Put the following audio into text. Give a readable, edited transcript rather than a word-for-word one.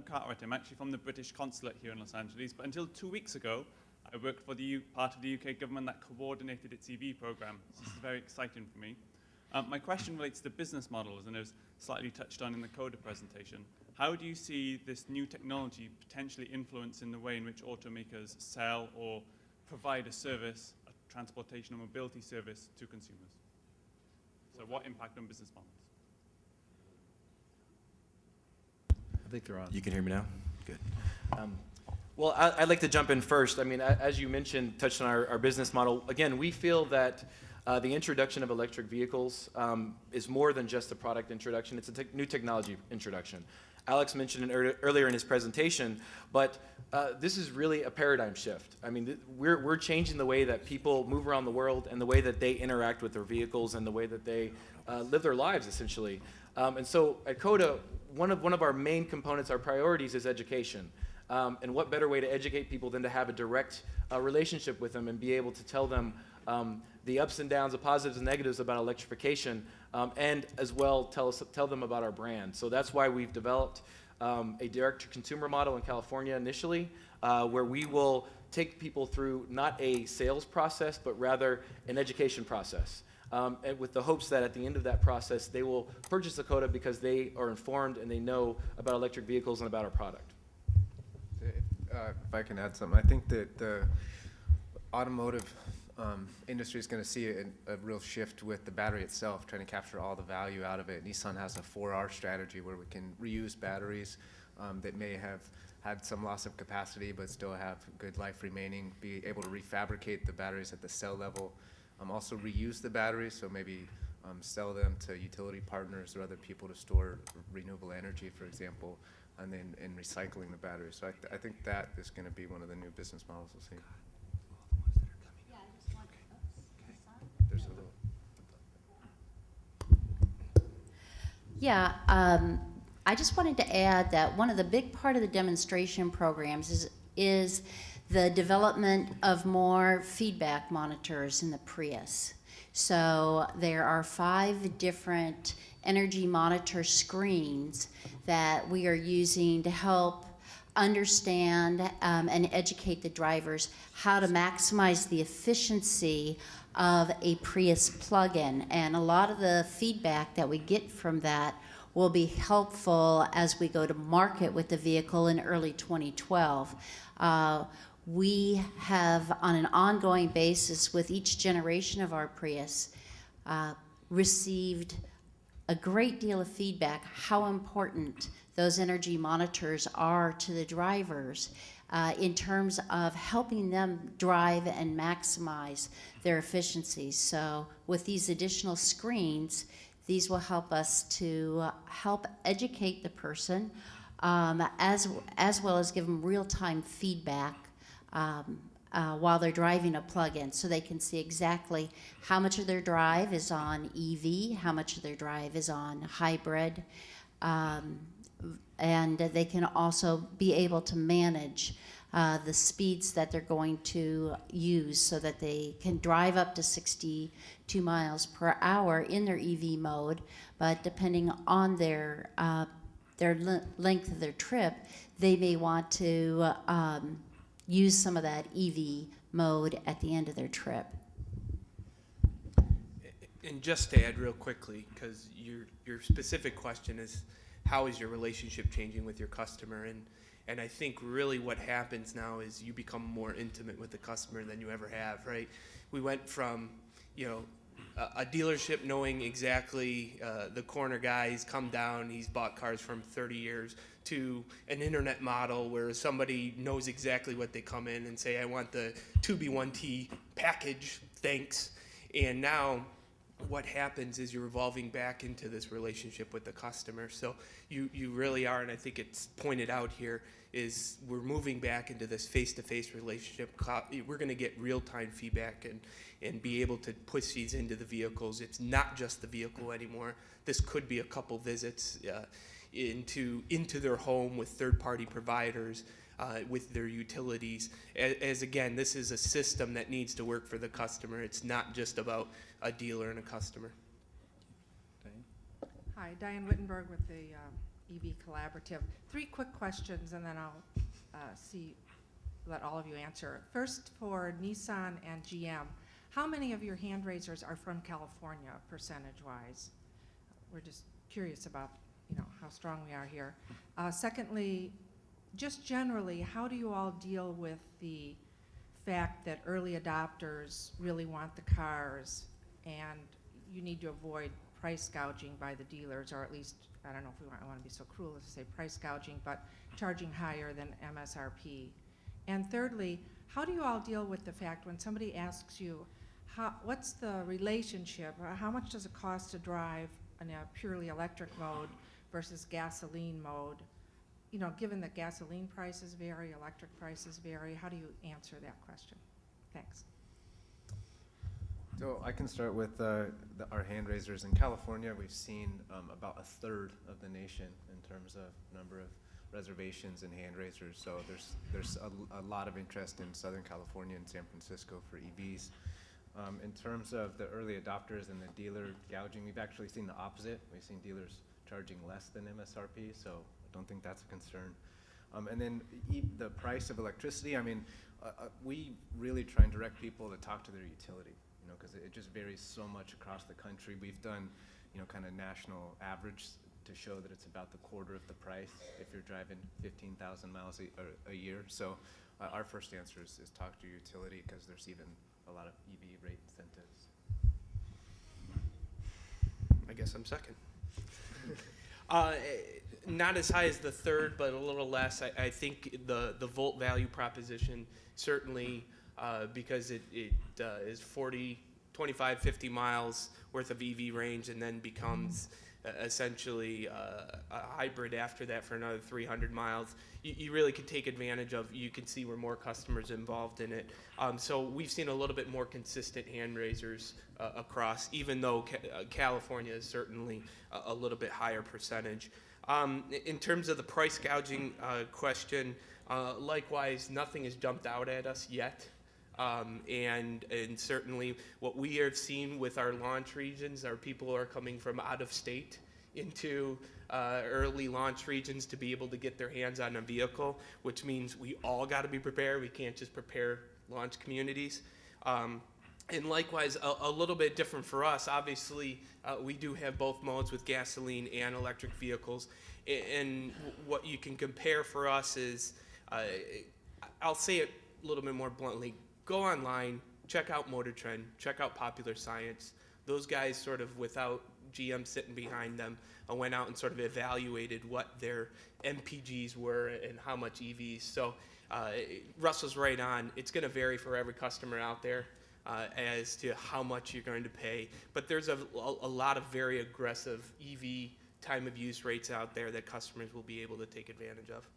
Cartwright. I'm actually from the British consulate here in Los Angeles, but until 2 weeks ago, I worked for the part of the UK government that coordinated its EV program. This is very exciting for me. My question relates to business models, and it was slightly touched on in the Coda presentation. How do you see this new technology potentially influencing the way in which automakers sell or provide a service, a transportation or mobility service to consumers? So what impact on business models? I think they're on. You can hear me now? Good. Well, I'd like to jump in first. I mean, as you mentioned, touched on our business model. Again, we feel that the introduction of electric vehicles is more than just a product introduction. It's a new technology introduction. Alex mentioned it earlier in his presentation, but this is really a paradigm shift. I mean, we're changing the way that people move around the world and the way that they interact with their vehicles and the way that they live their lives, essentially. And so at Coda, one of our main components, our priorities, is education. And what better way to educate people than to have a direct relationship with them and be able to tell them the ups and downs, the positives and negatives about electrification, and as well tell them about our brand. So that's why we've developed a direct-to-consumer model in California initially, where we will take people through not a sales process, but rather an education process. And with the hopes that at the end of that process, they will purchase a Coda because they are informed and they know about electric vehicles and about our product. If I can add something, I think that the automotive industry is going to see a real shift with the battery itself, trying to capture all the value out of it. Nissan has a 4R strategy where we can reuse batteries that may have had some loss of capacity but still have good life remaining, be able to refabricate the batteries at the cell level, also reuse the batteries, so maybe sell them to utility partners or other people to store renewable energy, for example, and then in recycling the batteries. So I think that is going to be one of the new business models we'll see. There's a little. Yeah, I just wanted to add that one of the big part of the demonstration programs is the development of more feedback monitors in the Prius. So there are 5 different energy monitor screens that we are using to help understand and educate the drivers how to maximize the efficiency of a Prius plug-in. And a lot of the feedback that we get from that will be helpful as we go to market with the vehicle in early 2012. We have, on an ongoing basis with each generation of our Prius, received a great deal of feedback how important those energy monitors are to the drivers in terms of helping them drive and maximize their efficiency. So with these additional screens, these will help us to help educate the person as well as give them real-time feedback while they're driving a plug-in, so they can see exactly how much of their drive is on EV, how much of their drive is on hybrid, and they can also be able to manage the speeds that they're going to use so that they can drive up to 62 miles per hour in their EV mode, but depending on their length of their trip, they may want to use some of that EV mode at the end of their trip. And just to add real quickly, because your specific question is how is your relationship changing with your customer, and I think really what happens now is you become more intimate with the customer than you ever have, right? We went from, a dealership knowing exactly the corner guy, he's come down, he's bought cars from 30 years, to an internet model where somebody knows exactly what they come in and say, I want the 2B1T package, thanks. And now what happens is you're evolving back into this relationship with the customer. So you really are, and I think it's pointed out here, is we're moving back into this face-to-face relationship. We're going to get real-time feedback and be able to push these into the vehicles. It's not just the vehicle anymore. This could be a couple visits into their home with third-party providers, with their utilities. As again, this is a system that needs to work for the customer. It's not just about a dealer and a customer. Diane? Hi, Diane Wittenberg with the EV Collaborative. 3 quick questions, and then I'll let all of you answer. First, for Nissan and GM, how many of your hand raisers are from California, percentage-wise? We're just curious about, how strong we are here. Secondly, just generally, how do you all deal with the fact that early adopters really want the cars and you need to avoid price gouging by the dealers, or at least, I don't know if I want to be so cruel as to say price gouging, but charging higher than MSRP? And thirdly, how do you all deal with the fact when somebody asks you, what's the relationship, or how much does it cost to drive in a purely electric mode versus gasoline mode? Given that gasoline prices vary, electric prices vary, how do you answer that question? Thanks. So I can start with our hand raisers. In California, we've seen about 1/3 of the nation in terms of number of reservations and hand raisers. So there's a lot of interest in Southern California and San Francisco for EVs. In terms of the early adopters and the dealer gouging, we've actually seen the opposite. We've seen dealers charging less than MSRP, so I don't think that's a concern. And then the price of electricity, we really try and direct people to talk to their utility, because it just varies so much across the country. We've done, kind of national average to show that it's about the quarter of the price if you're driving 15,000 miles a year. So our first answer is talk to your utility, because there's even a lot of EV rate incentives. I guess I'm second. Not as high as the third, but a little less. I think the volt value proposition certainly, because it is 40, 25, 50 miles worth of EV range, and then becomes essentially a hybrid after that for another 300 miles. You really can take advantage of. You can see we're more customers involved in it. So we've seen a little bit more consistent hand raisers across, even though California is certainly a little bit higher percentage. In terms of the price gouging question, likewise, nothing has jumped out at us yet. And certainly what we have seen with our launch regions are people are coming from out of state into early launch regions to be able to get their hands on a vehicle, which means we all got to be prepared. We can't just prepare launch communities. And likewise, a little bit different for us. Obviously, we do have both modes with gasoline and electric vehicles. And what you can compare for us is, I'll say it a little bit more bluntly, go online, check out Motor Trend, check out Popular Science. Those guys sort of, without GM sitting behind them, went out and sort of evaluated what their MPGs were and how much EVs. So Russell's right on. It's going to vary for every customer out there as to how much you're going to pay. But there's a lot of very aggressive EV time of use rates out there that customers will be able to take advantage of.